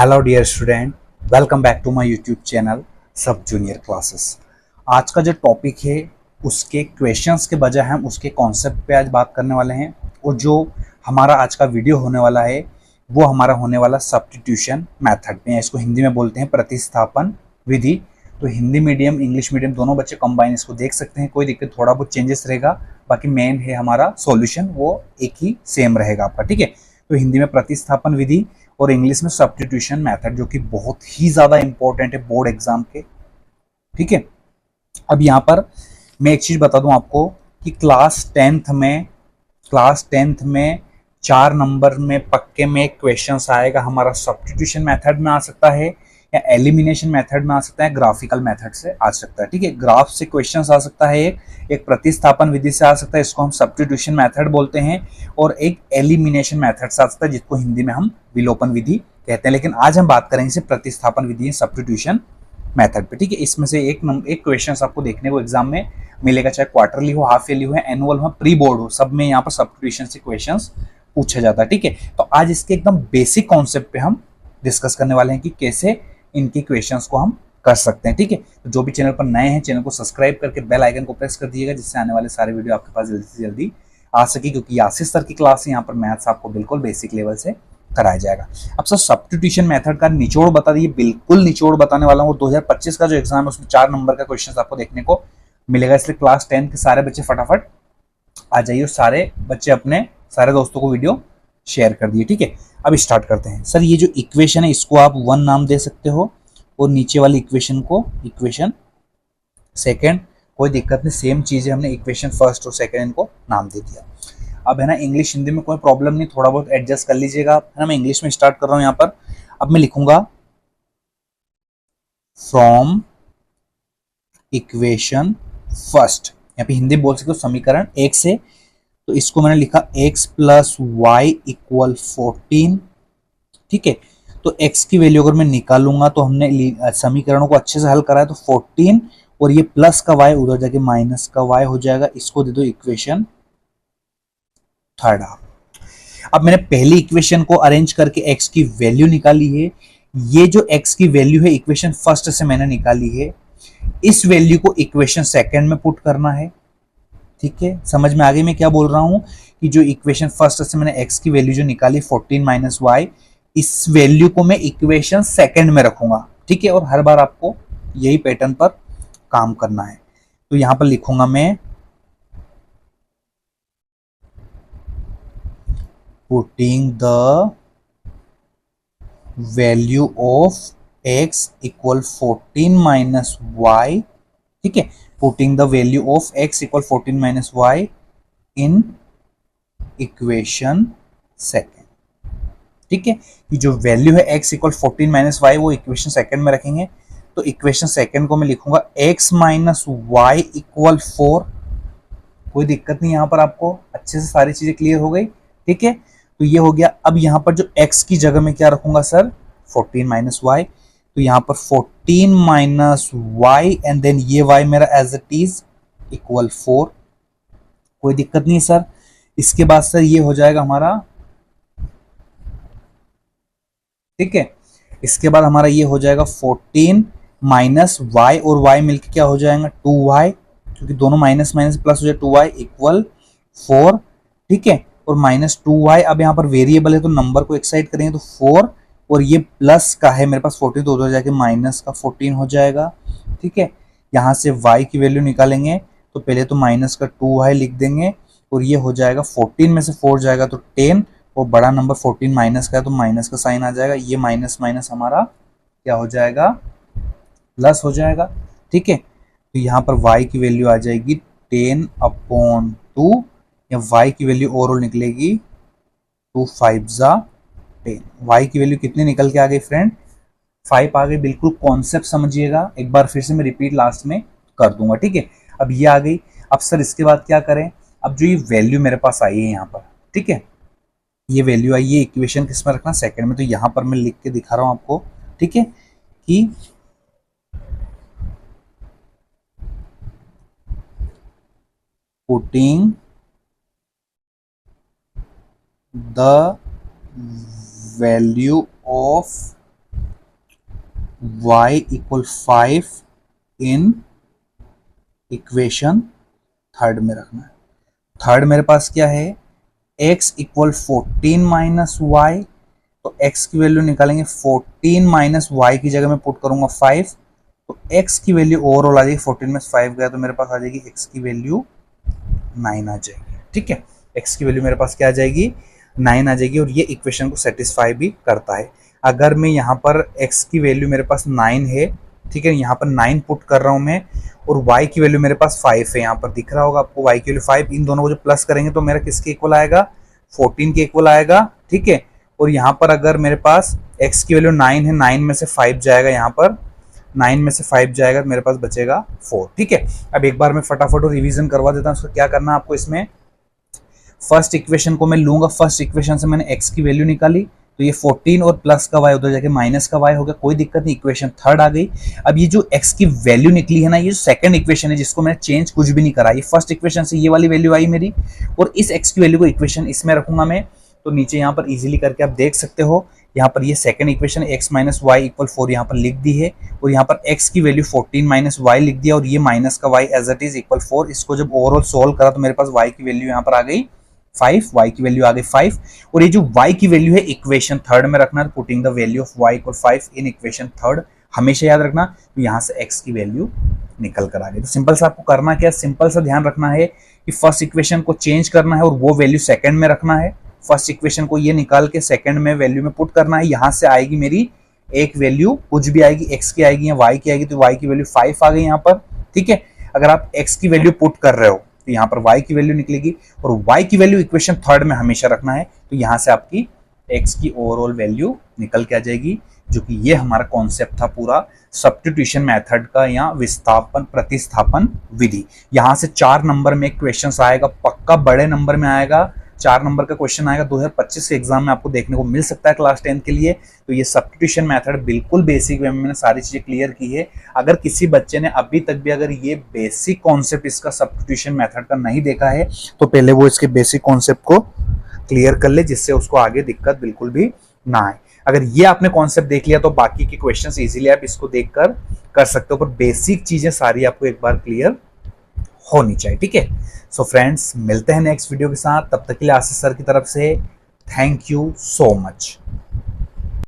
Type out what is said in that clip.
Hello dear student, welcome back to my YouTube channel sub junior classes. आज का जो topic है उसके क्वेश्चंस के बजाय हम उसके कॉन्सेप्ट पे आज बात करने वाले हैं। और जो हमारा आज का वीडियो होने वाला है वो हमारा होने वाला सब्स्टिट्यूशन मेथड में, इसको हिंदी में बोलते हैं प्रतिस्थापन विधि। तो हिंदी मीडियम इंग्लिश मीडियम दोनों बच्चे कंबाइन इसको देख सकते हैं, कोई दिक्कत, थोड़ा बहुत चेंजेस रहेगा, बाकी मेन है हमारा सॉल्यूशन वो एक ही सेम रहेगा आपका। ठीक है, तो हिंदी में प्रतिस्थापन विधि और इंग्लिश में सब्स्टिट्यूशन मेथड, जो कि बहुत ही ज्यादा इंपॉर्टेंट है बोर्ड एग्जाम के। ठीक है, अब यहाँ पर मैं एक चीज बता दूं आपको कि क्लास टेंथ में 4 नंबर में पक्के में क्वेश्चन आएगा हमारा सब्स्टिट्यूशन मेथड में आ सकता है, या एलिमिनेशन मेथड में आ सकता है, ग्राफिकल मेथड से आ सकता है। ठीक है, ग्राफ से क्वेश्चन आ सकता है, एक प्रतिस्थापन विधि से आ सकता है, इसको हम सब्स्टिट्यूशन मेथड बोलते हैं, और एक एलिमिनेशन मेथड से आ सकता है जिसको हिंदी में हम विलोपन विधि कहते हैं। लेकिन आज हम बात करेंगे सिर्फ प्रतिस्थापन विधि सब्स्टिट्यूशन मेथड पे। ठीक है, इसमें से एक क्वेश्चन आपको देखने को एग्जाम में मिलेगा, चाहे क्वार्टरली हो, हाफ ईयरली हो, एनुअल हो, प्री बोर्ड हो, सब में यहाँ पर सब्स्टिट्यूशन से क्वेश्चन पूछा जाता है। ठीक है, तो आज इसके एकदम बेसिक कॉन्सेप्ट पे हम डिस्कस करने वाले हैं कि कैसे इनके क्वेश्चंस को हम कर सकते हैं। ठीक है, तो जो भी चैनल पर नए हैं चैनल को सब्सक्राइब करके बेल आइकन को प्रेस कर दीजिएगा, जिससे आने वाले सारे वीडियो आपके पास जल्दी से जल्दी आ सके, क्योंकि आशीष सर की क्लास है, यहाँ पर मैथ्स आपको बिल्कुल बेसिक लेवल से कराया जाएगा। अब सर सब्स्टिट्यूशन मेथड का निचोड़ बता दीजिए, बिल्कुल निचोड़ बताने वाला हूँ। 2025 का जो एग्जाम है उसमें 4 नंबर का क्वेश्चन आपको देखने को मिलेगा, इसलिए क्लास 10 के सारे बच्चे फटाफट आ जाइए, सारे बच्चे अपने सारे दोस्तों को वीडियो शेयर कर दिए। ठीक है, अब स्टार्ट करते हैं। सर ये जो इक्वेशन है इसको आप 1 नाम दे सकते हो, और नीचे वाली इक्वेशन को इक्वेशन सेकंड, कोई दिक्कत नहीं, सेम चीज है, हमने इक्वेशन फर्स्ट और सेकंड इनको नाम दे दिया। अब है ना इंग्लिश हिंदी में कोई प्रॉब्लम नहीं, थोड़ा बहुत एडजस्ट कर लीजिएगा आप, है ना। मैं इंग्लिश में स्टार्ट कर रहा हूं यहाँ पर। अब मैं लिखूंगा फ्रॉम इक्वेशन फर्स्ट, यहाँ पे हिंदी बोल सकते हो समीकरण एक से, तो इसको मैंने लिखा x प्लस वाई इक्वल 14। ठीक है, तो x की वैल्यू अगर मैं निकालूंगा तो हमने समीकरणों को अच्छे से हल करा है, तो 14 और ये प्लस का y उधर जाके माइनस का y हो जाएगा, इसको दे दो इक्वेशन थर्ड। अब मैंने पहली इक्वेशन को अरेंज करके x की वैल्यू निकाली है, ये जो x की वैल्यू है इक्वेशन फर्स्ट से मैंने निकाली है, इस वैल्यू को इक्वेशन सेकंड में पुट करना है। ठीक है, समझ में आ गई मैं क्या बोल रहा हूं, कि जो इक्वेशन फर्स्ट से मैंने x की वैल्यू जो निकाली 14 माइनस वाई, इस वैल्यू को मैं इक्वेशन सेकंड में रखूंगा। ठीक है, और हर बार आपको यही पैटर्न पर काम करना है। तो यहां पर लिखूंगा मैं putting the value of x equal 14 minus y. ठीक है, putting the value of x equal 14 minus y in equation second. ठीक है, कि जो वैल्यू है x इक्वल 14 माइनस वाई वो इक्वेशन सेकंड में रखेंगे, तो इक्वेशन सेकंड को मैं लिखूंगा x माइनस वाई इक्वल 4। कोई दिक्कत नहीं, यहां पर आपको अच्छे से सारी चीजें क्लियर हो गई। ठीक है, तो ये हो गया। अब यहां पर जो x की जगह में क्या रखूंगा सर, 14 माइनस वाई, तो यहां पर 14 माइनस वाई एंड देन ये y मेरा एज इट इज इक्वल 4। कोई दिक्कत नहीं सर। इसके बाद सर ये हो जाएगा हमारा, ठीक है, इसके बाद हमारा ये हो जाएगा 14 माइनस वाई और वाई मिलकर क्या हो जाएगा 2y, क्योंकि दोनों माइनस माइनस प्लस हो जाए 2y इक्वल 4। ठीक है, और माइनस 2y, अब यहाँ पर वेरिएबल है तो नंबर को एक साइड करेंगे तो 4, और ये प्लस का है मेरे पास 14, तो उधर जाके माइनस का 14 हो जाएगा। ठीक है, यहाँ से y की वैल्यू निकालेंगे तो पहले तो माइनस का 2y लिख देंगे, और ये हो जाएगा 14 में से 4 जाएगा तो 10, और बड़ा नंबर 14 माइनस का है तो माइनस का साइन आ जाएगा, ये माइनस माइनस हमारा क्या हो जाएगा, प्लस हो जाएगा। ठीक है, तो यहाँ पर y की वैल्यू आ जाएगी 10/2, या y की वैल्यू ओवरऑल निकलेगी 2 5 जा 10। y की वैल्यू कितनी निकल के आ गई फ्रेंड, 5 आ गई। बिल्कुल कॉन्सेप्ट समझिएगा, एक बार फिर से मैं रिपीट लास्ट में कर दूंगा। ठीक है, अब ये आ गई। अब सर इसके बाद क्या करें, अब जो ये वैल्यू मेरे पास आई है यहाँ पर, ठीक है, ये वैल्यू आई, ये इक्वेशन किस में रखना, सेकंड में, तो यहां पर मैं लिख के दिखा रहा हूं आपको। ठीक है, कि putting the value of y equal 5 in equation third में रखना है। थर्ड मेरे पास क्या है, x इक्वल 14 माइनस वाई, तो x की वैल्यू निकालेंगे 14 माइनस वाई की जगह में पुट करूंगा 5, तो x की वैल्यू ओवरऑल आ जाएगी 14 में 5 गया तो मेरे पास आ जाएगी x की वैल्यू 9 आ जाएगी। ठीक है, x की वैल्यू मेरे पास क्या आ जाएगी, 9 आ जाएगी, और ये इक्वेशन को सेटिस्फाई भी करता है। अगर मैं यहाँ पर x की वैल्यू मेरे पास 9 है, ठीक है, यहाँ पर 9 पुट कर रहा हूँ मैं, और y की वैल्यू मेरे पास 5 है, यहाँ पर दिख रहा होगा आपको y की वैल्यू 5, इन दोनों को जो प्लस करेंगे तो मेरा किसके इक्वल आएगा, 14 के इक्वल आएगा। ठीक है, और यहाँ पर अगर मेरे पास x की वैल्यू 9 है, 9 में से 5 जाएगा, यहाँ पर 9 में से 5 जाएगा, मेरे पास बचेगा 4। ठीक है, अब एक बार मैं फटाफट रिवीजन करवा देता हूँ। उसको क्या करना है आपको, इसमें फर्स्ट इक्वेशन को मैं लूंगा, फर्स्ट इक्वेशन से मैंने x की वैल्यू निकाली, तो ये 14 और प्लस का y उधर जाके माइनस का y हो गया, कोई दिक्कत नहीं, इक्वेशन थर्ड आ गई। अब ये जो x की वैल्यू निकली है ना, ये जो सेकंड इक्वेशन है जिसको मैंने चेंज कुछ भी नहीं करा, ये फर्स्ट इक्वेशन से ये वाली वैल्यू आई मेरी, और इस x की वैल्यू को इक्वेशन इसमें रखूंगा मैं, तो नीचे यहाँ पर इजीली करके आप देख सकते हो, यहाँ पर ये second equation x minus y equal 4 यहाँ पर लिख दी है, और यहाँ पर x की वैल्यू 14 माइनस वाई लिख दिया, और ये माइनस का y as it is equal 4। इसको जब ओवरऑल सोल्व करा तो मेरे पास y की वैल्यू यहाँ पर आ गई 5, y की वैल्यू आ गई 5, और ये जो y की वैल्यू है इक्वेशन थर्ड में रखना है, putting the value of y equal 5 in equation third, हमेशा याद रखना, तो यहाँ से x की वैल्यू निकल कर आ गई। तो सिंपल सा आपको करना क्या, सिंपल सा ध्यान रखना है कि फर्स्ट इक्वेशन को चेंज करना है और वो वैल्यू सेकंड में रखना है, फर्स्ट इक्वेशन को ये निकाल के सेकंड में वैल्यू में पुट करना है, यहाँ से आएगी मेरी एक वैल्यू, कुछ भी आएगी, x की आएगी या y की आएगी, तो y की वैल्यू 5 आ गई यहाँ पर। ठीक है, अगर आप x की वैल्यू पुट कर रहे हो तो यहाँ पर y की वैल्यू निकलेगी, और y की वैल्यू इक्वेशन थर्ड में हमेशा रखना है, तो यहाँ से आपकी x की ओवरऑल वैल्यू निकल के आ जाएगी, जो कि ये हमारा कॉन्सेप्ट था पूरा सब्स्टिट्यूशन मेथड का या विस्थापन प्रतिस्थापन विधि। यहाँ से 4 नंबर में क्वेश्चन आएगा, पक्का बड़े नंबर में आएगा, 4 नंबर का क्वेश्चन आएगा 2025 के एग्जाम में आपको देखने को मिल सकता है क्लास 10 के लिए। तो ये सब्स्टिट्यूशन मेथड बिल्कुल बेसिक वे में मैंने सारी चीजें क्लियर की है। अगर किसी बच्चे ने अभी तक भी अगर ये बेसिक कॉन्सेप्ट इसका सब्स्टिट्यूशन मेथड का नहीं देखा है तो पहले वो इसके बेसिक कॉन्सेप्ट को क्लियर कर ले, जिससे उसको आगे दिक्कत बिल्कुल भी ना आए। अगर ये आपने कॉन्सेप्ट देख लिया तो बाकी के क्वेश्चंस इजीली आप इसको देखकर कर सकते हो, पर बेसिक चीजें सारी आपको एक बार क्लियर होनी चाहिए। ठीक है, सो फ्रेंड्स मिलते हैं नेक्स्ट वीडियो के साथ, तब तक के लिए आशीष सर की तरफ से थैंक यू सो मच।